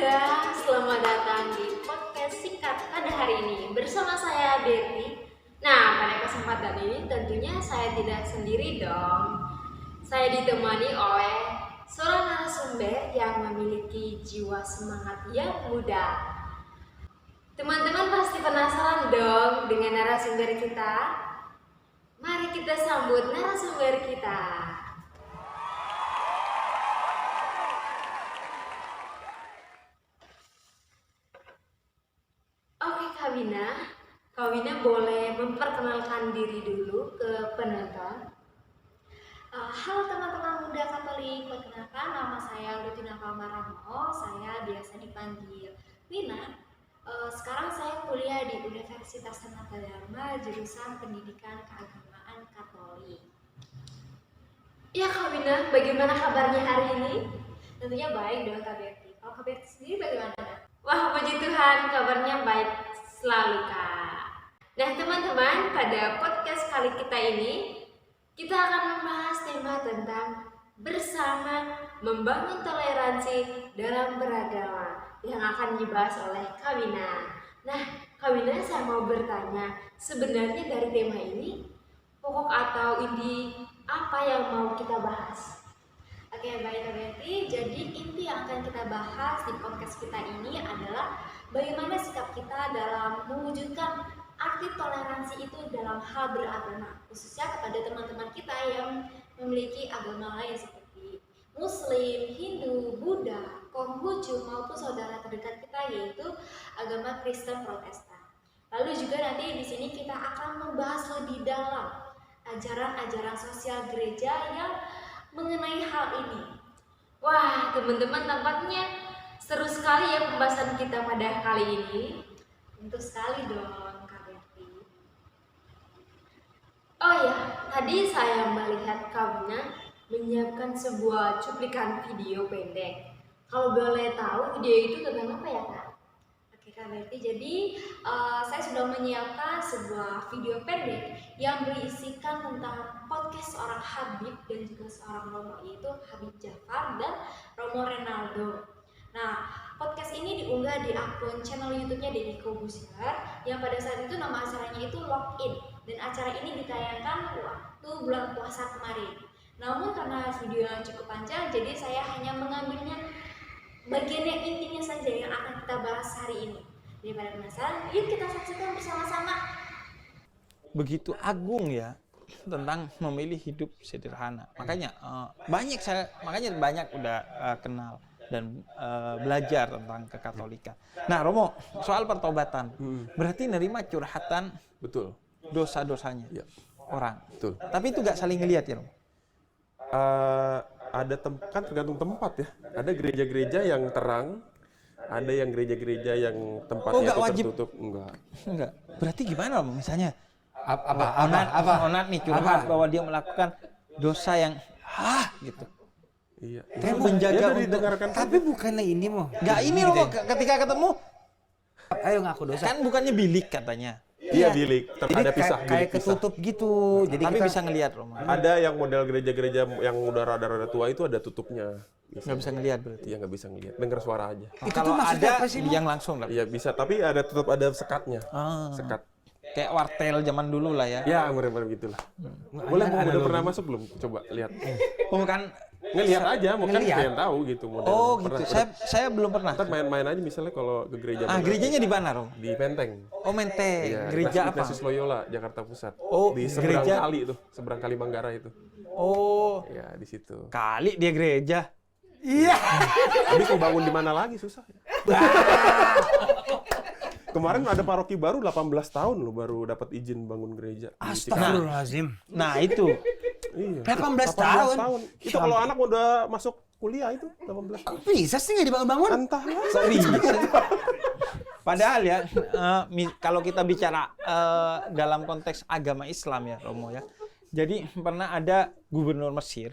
Bunda, selamat datang di podcast singkat pada hari ini bersama saya Betty. Nah, pada kesempatan ini tentunya saya tidak sendiri dong. Saya ditemani oleh seorang narasumber yang memiliki jiwa semangat yang muda. Teman-teman pasti penasaran dong dengan narasumber kita. Mari kita sambut narasumber kita. Oke Kak Wina boleh memperkenalkan diri dulu ke penonton. Halo teman-teman muda Katolik, perkenalkan nama saya Lutina Kalmaramo, saya biasa dipanggil Wina. Sekarang saya kuliah di Universitas Sanata Dharma, jurusan Pendidikan Keagamaan Katolik. Ya Kak Wina, bagaimana kabarnya hari ini? Tentunya baik dong Kak Berti. Kalau Kak Berti sendiri bagaimana? Wah, puji Tuhan, kabarnya baik selalu, Kak. Nah, teman-teman, pada podcast kali kita ini, kita akan membahas tema tentang bersama membangun toleransi dalam beragama yang akan dibahas oleh Kawina. Nah, Kawina, saya mau bertanya, sebenarnya dari tema ini, pokok atau inti apa yang mau kita bahas? Oke, baik Kak Berti. Jadi inti yang akan kita bahas di podcast kita ini adalah bagaimana sikap kita dalam mewujudkan arti toleransi itu dalam hal beragama, khususnya kepada teman-teman kita yang memiliki agama lain seperti Muslim, Hindu, Buddha, Konghucu maupun saudara terdekat kita yaitu agama Kristen Protestan. Lalu juga nanti di sini kita akan membahas lebih dalam ajaran-ajaran sosial gereja yang mengenai hal ini. Wah, teman-teman, tampaknya seru sekali ya pembahasan kita pada kali ini. Tentu sekali dong, Kak Berti. Oh ya, tadi saya melihat Kawina menyiapkan sebuah cuplikan video pendek. Kalau boleh tahu video itu tentang apa ya, Kak? Oke Kak Berti, jadi saya sudah menyiapkan sebuah video pendek yang berisikan tentang podcast seorang Habib dan juga seorang Romo, yaitu Habib Jafar dan Romo Renaldo. Nah, podcast ini diunggah di akun channel YouTube-nya Deddy Kobusier yang pada saat itu nama acaranya itu Login, dan acara ini ditayangkan waktu bulan puasa kemarin. Namun karena video yang cukup panjang, jadi saya hanya mengambilnya bagian yang intinya saja yang akan kita bahas hari ini. Daripada penasaran, yuk kita saksikan bersama-sama. Begitu agung ya tentang memilih hidup sederhana. Makanya banyak udah kenal dan belajar tentang kekatolikan. Nah, Romo, soal pertobatan, berarti nerima curhatan Betul. dosa-dosanya Ya. orang. Betul. Tapi itu gak saling ngelihat ya, Romo? Kan tergantung tempat ya. Ada gereja-gereja yang terang, ada yang gereja-gereja yang tempatnya nggak itu wajib? tertutup. Enggak. Berarti gimana, Romo? Misalnya Apa? Onat nih curhat bahwa dia melakukan dosa yang gitu. Iya. Tapi Itu menjaga ya udah untuk- didengarkan Tapi bukannya ini mau. Nggak ini Romo, ketika ketemu Ayo ngaku dosa. kan bukannya bilik katanya. Iya, bilik. Jadi Ada pisah, kayak bilik pisah. ketutup gitu. Jadi Tapi kita bisa ngelihat, Romo. Ada yang model gereja-gereja yang udah rada-rada tua itu ada tutupnya. Nggak bisa ngelihat berarti. Iya, nggak bisa ngelihat. Dengar suara aja. Itu Kalau tuh maksudnya ada apa sih, Mo? yang langsung lah. Iya, bisa. Tapi ada tetap ada sekatnya. Ah. Sekat. Kayak wartel zaman dulu lah ya. Ya, mirip-mirip gitulah. Boleh, udah pernah masuk belum? Coba lihat. Oh kan. Ngelihat aja, mungkin Ngelihat. pengen tahu gitu modelnya. Oh Pernah, gitu. udah. Saya belum pernah. Ntar main-main aja misalnya kalau ke gereja. Ah, bener. gerejanya di mana, Rom? Di Menteng. Oh, Menteng. Iya, Gereja apa? Ignatius Loyola, Jakarta Pusat. Oh, di seberang gereja- kali tuh, seberang kali Manggara itu. Oh, Ya, di situ. kali dia gereja. Habis mau bangun di mana lagi susah. Kemarin ada paroki baru 18 tahun loh baru dapat izin bangun gereja. di Cikarang. Astagfirullahaladzim. Nah, itu. Iya. 18 tahun. Itu kalau anak udah masuk kuliah itu 18 tahun. Bisa sih nggak dibangun-bangun? Entahlah. Bisa. Padahal ya, kalau kita bicara dalam konteks agama Islam ya, Romo ya. Jadi pernah ada gubernur Mesir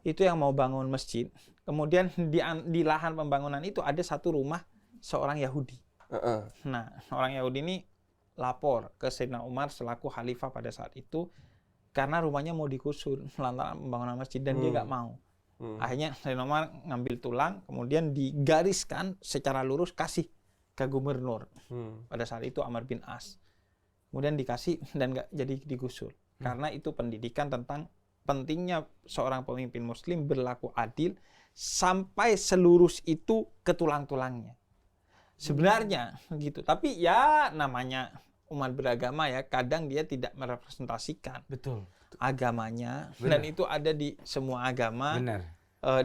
itu yang mau bangun masjid. Kemudian di lahan pembangunan itu ada satu rumah seorang Yahudi. Nah, orang Yahudi ini lapor ke Sayyidina Umar selaku khalifah pada saat itu karena rumahnya mau digusur lantaran pembangunan masjid dan dia nggak mau. Akhirnya Renoma ngambil tulang, kemudian digariskan secara lurus kasih ke gubernur. Pada saat itu Amr bin As. Kemudian dikasih dan nggak jadi digusur. Karena itu pendidikan tentang pentingnya seorang pemimpin muslim berlaku adil sampai selurus itu ke tulang-tulangnya. Sebenarnya gitu. Tapi ya namanya umat beragama ya, kadang dia tidak merepresentasikan Betul. agamanya. Benar. Dan itu ada di semua agama. Benar.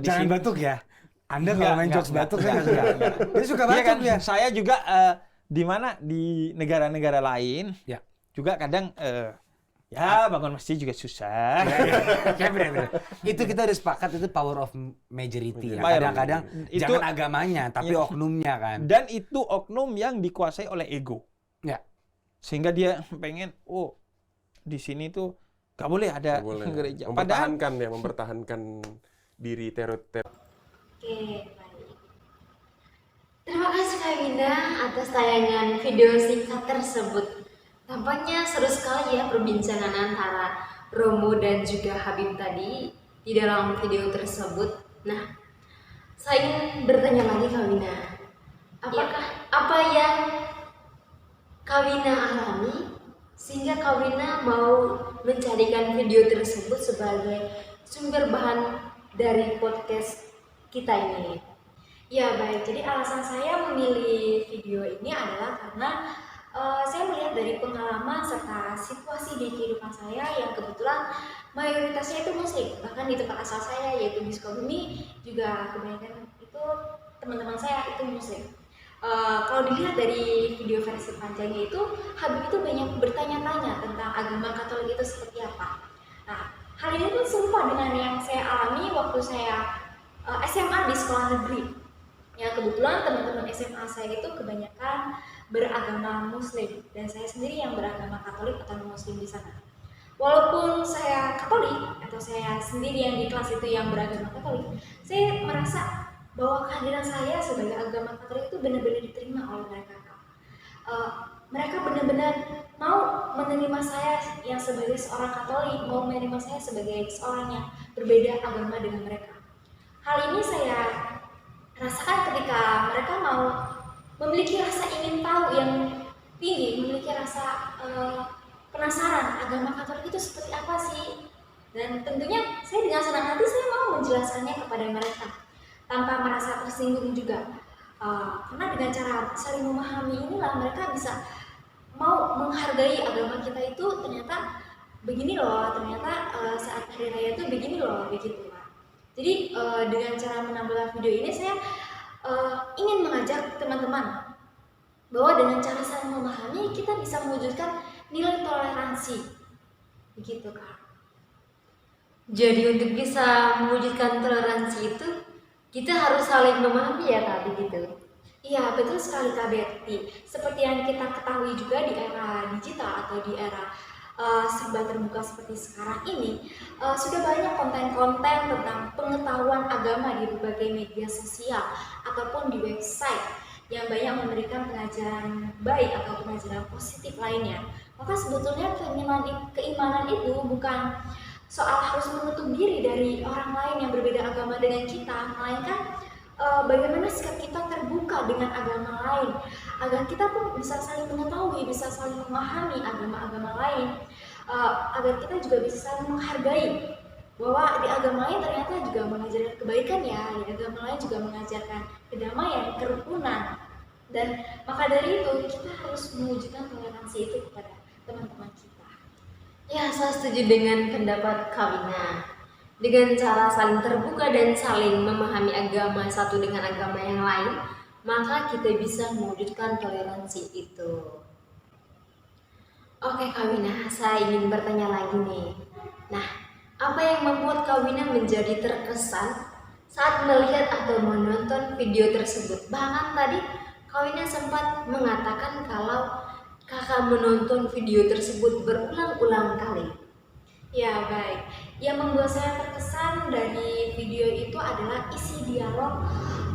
Di Jangan sini- batuk ya. Anda Enggak, kalau main enggak, jokes enggak, batuk enggak, saya nggak suka. enggak. Dia suka Iya batuk kan, ya. saya juga di mana di negara-negara lain Ya. juga kadang ya bangun masjid juga susah. Ya, benar. Itu kita udah sepakat itu power of majority ya. Power of- Kadang-kadang itu- jangan agamanya tapi Iya. oknumnya kan. Dan itu oknum yang dikuasai oleh ego. Ya. Sehingga dia pengen, oh di sini tuh gak boleh ada Nggak boleh. gereja. Padahal Mempertahankan diri teror. Oke, baik. Terima kasih Kak Winda atas tayangan video singkat tersebut. Tampaknya seru sekali ya perbincangan antara Romo dan juga Habib tadi di dalam video tersebut. Nah, saya ingin bertanya lagi Kak Winda. Apakah apa yang Kak Winda alami sehingga Kak Winda mau mencarikan video tersebut sebagai sumber bahan dari podcast kita ini? Ya baik, jadi alasan saya memilih video ini adalah karena saya melihat dari pengalaman serta situasi di kehidupan saya yang kebetulan mayoritasnya itu muslim. Bahkan di tempat asal saya yaitu di Sukabumi juga kebanyakan itu teman-teman saya itu muslim. Kalau dilihat dari video versi panjangnya itu, Habib itu banyak bertanya-tanya tentang agama Katolik itu seperti apa. Nah, hal ini pun serupa dengan yang saya alami waktu saya SMA di sekolah negeri. Ya kebetulan teman-teman SMA saya itu kebanyakan beragama Muslim dan saya sendiri yang beragama Katolik atau Muslim di sana. Walaupun saya Katolik atau saya sendiri yang di kelas itu yang beragama Katolik, saya merasa bahwa kehadiran saya sebagai agama Katolik itu benar-benar diterima oleh mereka. Mereka benar-benar mau menerima saya yang sebagai seorang Katolik, mau menerima saya sebagai seorang yang berbeda agama dengan mereka. Hal ini saya rasakan ketika mereka mau memiliki rasa ingin tahu yang tinggi, memiliki rasa penasaran agama Katolik itu seperti apa sih. Dan tentunya saya dengan senang hati saya mau menjelaskannya kepada mereka tanpa merasa tersinggung juga. Karena dengan cara saling memahami inilah mereka bisa mau menghargai agama kita itu ternyata begini loh, ternyata saat hari raya itu begini loh, begitu Pak. Jadi dengan cara menampilkan video ini saya ingin mengajak teman-teman bahwa dengan cara saling memahami kita bisa mewujudkan nilai toleransi, begitu Kak. Jadi untuk bisa mewujudkan toleransi itu kita harus saling memahami ya Kak, begitu. Iya betul sekali Kak Betty. Seperti yang kita ketahui juga di era digital atau di era serba terbuka seperti sekarang ini, sudah banyak konten-konten tentang pengetahuan agama di berbagai media sosial ataupun di website yang banyak memberikan pengajaran baik atau pengajaran positif lainnya. Maka sebetulnya keimanan itu bukan soal harus menutup diri dari orang lain yang berbeda agama dengan kita, melainkan bagaimana sikap kita terbuka dengan agama lain agar kita pun bisa saling mengetahui, bisa saling memahami agama-agama lain, agar kita juga bisa saling menghargai bahwa di agama lain ternyata juga mengajarkan kebaikan ya, di agama lain juga mengajarkan kedamaian, kerukunan. Dan maka dari itu kita harus mewujudkan toleransi itu kepada teman-teman kita. Ya, saya setuju dengan pendapat Kak Wina. Dengan cara saling terbuka dan saling memahami agama satu dengan agama yang lain, maka kita bisa mewujudkan toleransi itu. Oke Kak Wina, saya ingin bertanya lagi nih. Nah, apa yang membuat Kak Wina menjadi terkesan saat melihat atau menonton video tersebut? Bahkan tadi Kak Wina sempat mengatakan kalau kakak menonton video tersebut berulang-ulang kali. Ya baik, yang membuat saya terkesan dari video itu adalah isi dialog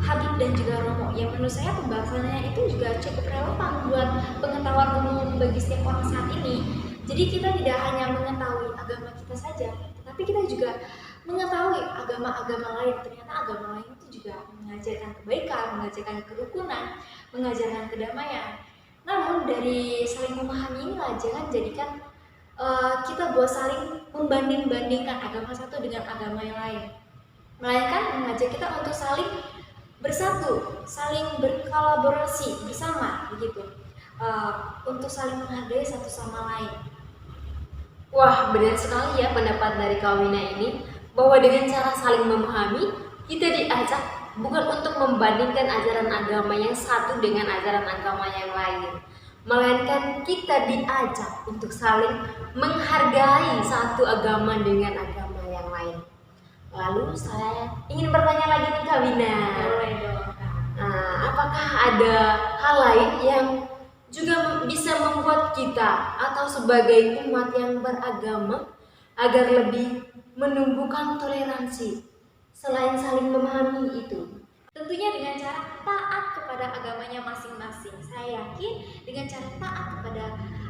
Habib dan juga Romo yang menurut saya pembahasannya itu juga cukup relevan buat pengetahuan umum bagi setiap orang saat ini. Jadi kita tidak hanya mengetahui agama kita saja, tapi kita juga mengetahui agama-agama lain. Ternyata agama lain itu juga mengajarkan kebaikan, mengajarkan kerukunan, mengajarkan kedamaian. Namun dari saling memahami inilah, jangan jadikan kita buat saling membanding-bandingkan agama satu dengan agama yang lain, melainkan mengajak kita untuk saling bersatu, saling berkolaborasi bersama, begitu, untuk saling menghargai satu sama lain. Wah, benar sekali ya pendapat dari Kak Wina ini, bahwa dengan cara saling memahami, kita diajak bukan untuk membandingkan ajaran agama yang satu dengan ajaran agama yang lain, melainkan kita diajak untuk saling menghargai satu agama dengan agama yang lain. Lalu saya ingin bertanya lagi nih Kak Wina, Boleh dong, Kak. apakah ada hal lain yang juga bisa membuat kita atau sebagai umat yang beragama agar lebih menumbuhkan toleransi selain saling memahami itu? Tentunya dengan cara taat kepada agamanya masing-masing. Saya yakin dengan cara taat kepada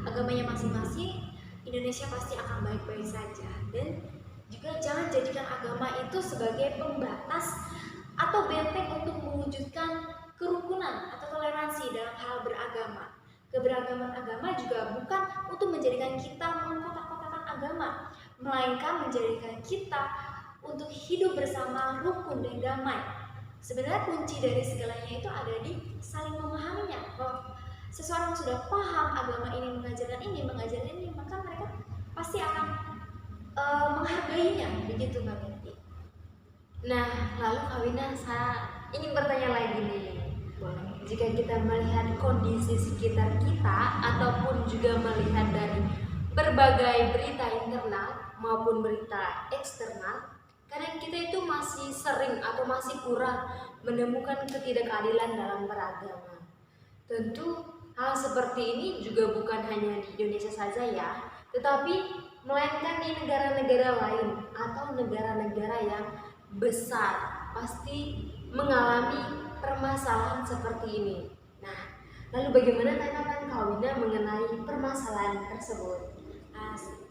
agamanya masing-masing, Indonesia pasti akan baik-baik saja. Dan juga jangan jadikan agama itu sebagai pembatas atau benteng untuk mewujudkan kerukunan atau toleransi dalam hal beragama. Keberagaman agama juga bukan untuk menjadikan kita mengkotak-kotakan agama, melainkan menjadikan kita untuk hidup bersama rukun dan damai. Sebenarnya kunci dari segalanya itu ada di saling memahaminya. Kalau seseorang sudah paham agama ini mengajarkan ini, maka mereka pasti akan menghargainya, begitu Mbak Betty. Nah, lalu Kak Wina, saya ingin bertanya lagi nih. Jika kita melihat kondisi sekitar kita ataupun juga melihat dari berbagai berita internal maupun berita eksternal, kadang kita itu masih sering atau masih kurang menemukan ketidakadilan dalam beragama. Tentu hal seperti ini juga bukan hanya di Indonesia saja ya, tetapi melainkan di negara-negara lain atau negara-negara yang besar pasti mengalami permasalahan seperti ini. Nah, lalu bagaimana tanggapan Kak Wina mengenai permasalahan tersebut?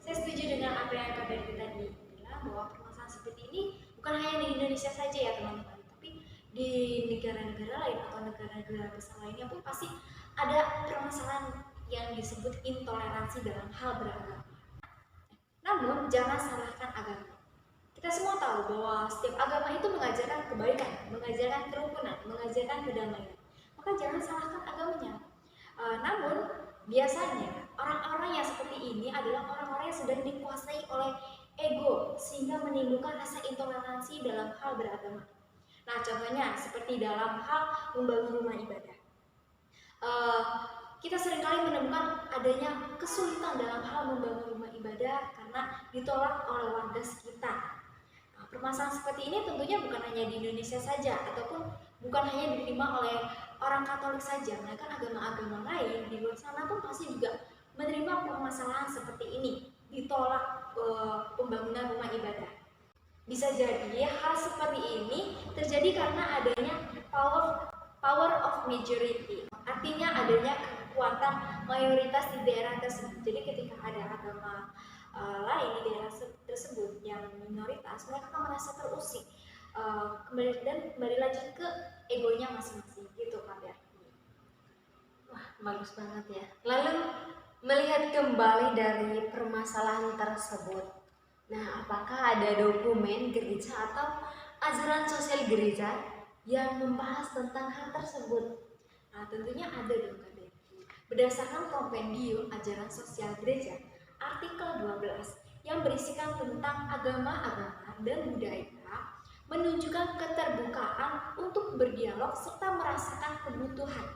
Saya setuju dengan apa yang Kak Betty tadi bilang, bahwa permasalahan seperti ini bukan hanya di Indonesia saja ya teman-teman, tapi di negara-negara lain atau negara-negara besar lainnya pun pasti ada permasalahan yang disebut intoleransi dalam hal beragama. Namun jangan salahkan agama. Kita semua tahu bahwa setiap agama itu mengajarkan kebaikan, mengajarkan kerukunan, mengajarkan kedamaian. Maka jangan salahkan agamanya. Namun biasanya orang-orang yang seperti ini adalah orang-orang yang sedang dikuasai oleh ego, sehingga menimbulkan rasa intoleransi dalam hal beragama. Nah, contohnya seperti dalam hal membangun rumah ibadah. Kita seringkali menemukan adanya kesulitan dalam hal membangun rumah ibadah karena ditolak oleh warga sekitar. Nah, permasalahan seperti ini tentunya bukan hanya di Indonesia saja, ataupun bukan hanya diterima oleh orang Katolik saja, melainkan agama-agama lain di luar sana pun pasti juga menerima permasalahan seperti ini, ditolak pembangunan rumah ibadah. Bisa jadi hal seperti ini terjadi karena adanya power of majority, artinya adanya kekuatan mayoritas di daerah tersebut. Jadi ketika ada agama lain di daerah tersebut yang minoritas, mereka akan merasa terusik, kembali lanjut ke egonya masing-masing, gitu Kak Berti. Wah, bagus banget ya. Lalu melihat kembali dari permasalahan tersebut, nah apakah ada dokumen gereja atau ajaran sosial gereja yang membahas tentang hal tersebut? Nah, tentunya ada dong Kak Berti. Berdasarkan kompendium ajaran sosial gereja artikel 12 yang berisikan tentang agama-agama dan budaya, menunjukkan keterbukaan untuk berdialog serta merasakan kebutuhan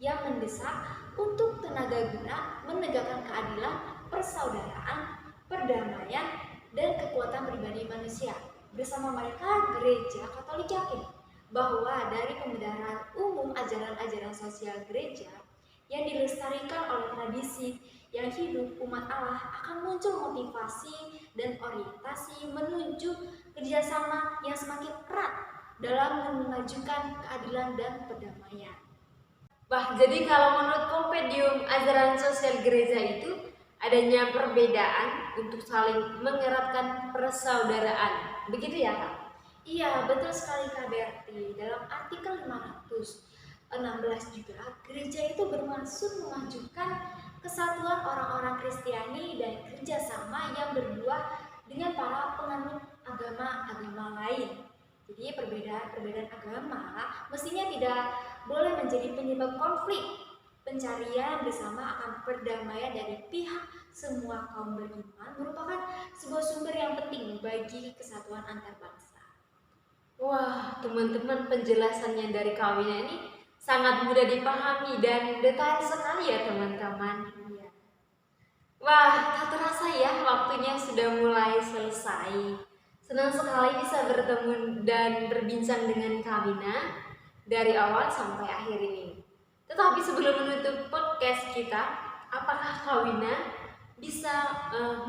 yang mendesak untuk tenaga guna menegakkan keadilan, persaudaraan, perdamaian, dan kekuatan pribadi manusia. Bersama mereka, Gereja Katolik yakin bahwa dari pembenaran umum ajaran-ajaran sosial gereja yang dilestarikan oleh tradisi yang hidup umat Allah akan muncul motivasi dan orientasi menuju kerjasama yang semakin erat dalam memajukan keadilan dan perdamaian. Wah, jadi kalau menurut kompendium ajaran sosial gereja itu adanya perbedaan untuk saling mengeratkan persaudaraan Begitu ya Kak? Iya, betul sekali Kak Berti. Dalam artikel 516 juga, gereja itu bermaksud memajukan kesatuan orang-orang Kristiani dan kerjasama yang berbuah dengan para penganut agama-agama lain. Jadi perbedaan agama mestinya tidak boleh menjadi penyebab konflik. Pencarian bersama akan perdamaian dari pihak semua kaum beriman merupakan sebuah sumber yang penting bagi kesatuan antar bangsa. Wah, teman-teman, penjelasannya dari Kak Wina ini sangat mudah dipahami dan detail sekali ya teman-teman. Iya. Wah, tak terasa ya waktunya sudah mulai selesai. Senang sekali bisa bertemu dan berbincang dengan Kak Wina dari awal sampai akhir ini. Tetapi sebelum menutup podcast kita, apakah Kak Wina bisa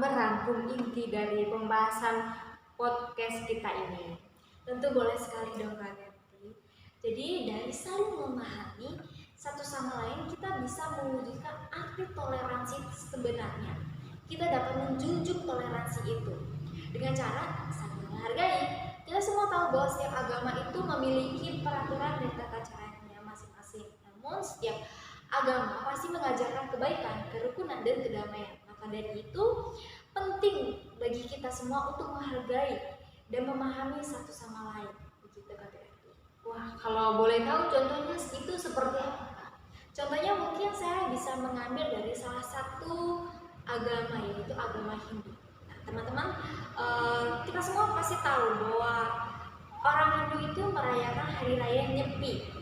merangkum inti dari pembahasan podcast kita ini? Tentu boleh sekali dong Kak Gerti. Jadi dari saling memahami satu sama lain kita bisa mewujudkan arti toleransi sebenarnya. Kita dapat menjunjung toleransi itu dengan cara saling menghargai. Kita semua tahu bahwa setiap agama itu memiliki peraturan dan tata caranya masing-masing. Namun setiap agama pasti mengajarkan kebaikan, kerukunan, dan kedamaian. Maka dari itu penting bagi kita semua untuk menghargai dan memahami satu sama lain. Begitu Kak Berti. Wah, kalau boleh tahu contohnya itu seperti apa? Contohnya mungkin saya bisa mengambil dari salah satu agama, yaitu agama Hindu. Nah, teman-teman, kita semua pasti tahu bahwa orang Hindu itu merayakan hari raya Nyepi.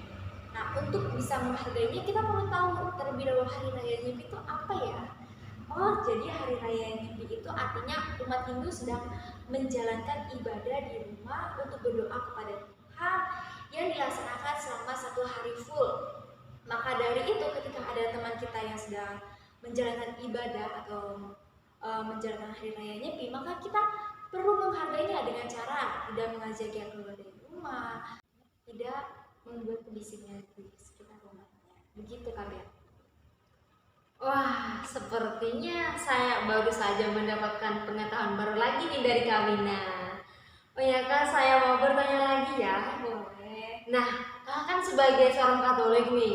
Nah, untuk bisa menghargainya kita perlu tahu terlebih dahulu hari raya Nyepi itu apa ya. Oh, jadi hari raya Nyepi itu artinya umat Hindu sedang menjalankan ibadah di rumah untuk berdoa kepada Tuhan yang dilaksanakan selama 1 hari full. Maka dari itu ketika ada teman kita yang sedang menjalankan ibadah atau menjalankan hari raya Nyepi, maka kita perlu menghargainya dengan cara tidak mengajak dia keluar dari rumah, tidak membuat kebisingan di sekitar rumahnya. Begitu Kak Berti. Wah, sepertinya saya baru saja mendapatkan pengetahuan baru lagi nih dari Kak Wina. Oh ya Kak, saya mau bertanya lagi ya. Boleh. Nah, Kakak kan sebagai seorang Katolik nih,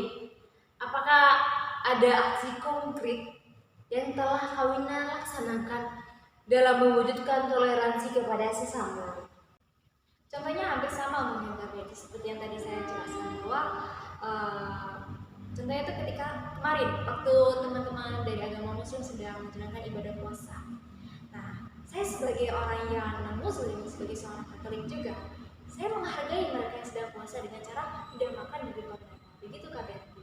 apakah ada aksi konkret yang telah Kak Wina laksanakan dalam mewujudkan toleransi kepada sesama? Contohnya hampir sama mungkin Kak Berti, seperti yang tadi saya jelaskan bahwa contohnya itu ketika kemarin waktu teman-teman dari agama Muslim sedang menjalankan ibadah puasa. Nah, saya sebagai orang yang non-Muslim, sebagai seorang Katolik juga, saya menghargai mereka yang sedang puasa dengan cara tidak makan di depan mereka. Begitu Kak Berti.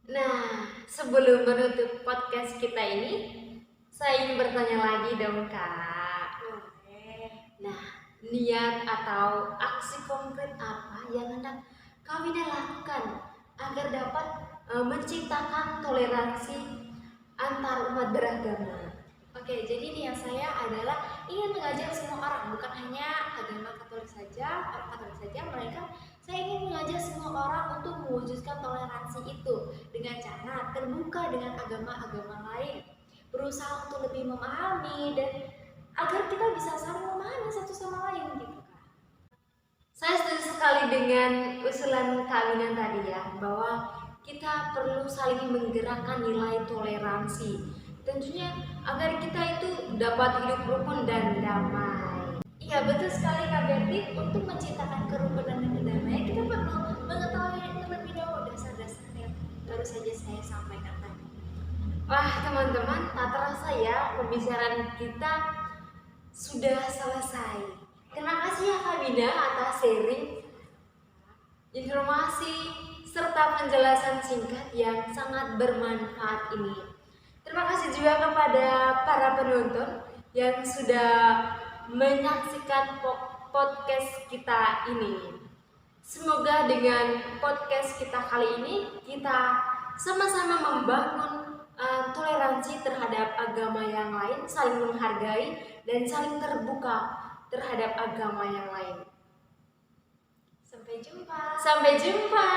Nah, sebelum menutup podcast kita ini, saya ingin bertanya lagi dong Kak. Boleh. Nah, niat atau aksi konkret apa yang hendak Kak Wina lakukan agar dapat menciptakan toleransi antar umat beragama? Oke, jadi niat saya adalah ingin mengajak semua orang, bukan hanya agama Katolik saja, orang Katolik saja, melainkan saya ingin mengajak semua orang untuk mewujudkan toleransi itu dengan cara terbuka dengan agama-agama lain, berusaha untuk lebih memahami dan agar kita bisa saling memahami satu sama lain gitu Kak. Saya setuju sekali dengan usulan Kak Wina tadi ya, bahwa kita perlu saling menggerakkan nilai toleransi. Tentunya agar kita itu dapat hidup rukun dan damai. Iya betul sekali Kak Berti, untuk menciptakan kerukunan dan kedamaian kita perlu mengetahui terlebih dahulu dasar-dasar yang baru saja saya sampaikan tadi. Wah teman-teman, tak terasa ya pembicaraan kita sudah selesai. Terima kasih ya Kak Wina atas sharing informasi serta penjelasan singkat yang sangat bermanfaat ini. Terima kasih juga kepada para penonton yang sudah menyaksikan podcast kita ini. Semoga dengan podcast kita kali ini kita sama-sama membangun toleransi terhadap agama yang lain, saling menghargai dan saling terbuka terhadap agama yang lain. Sampai jumpa. Sampai jumpa.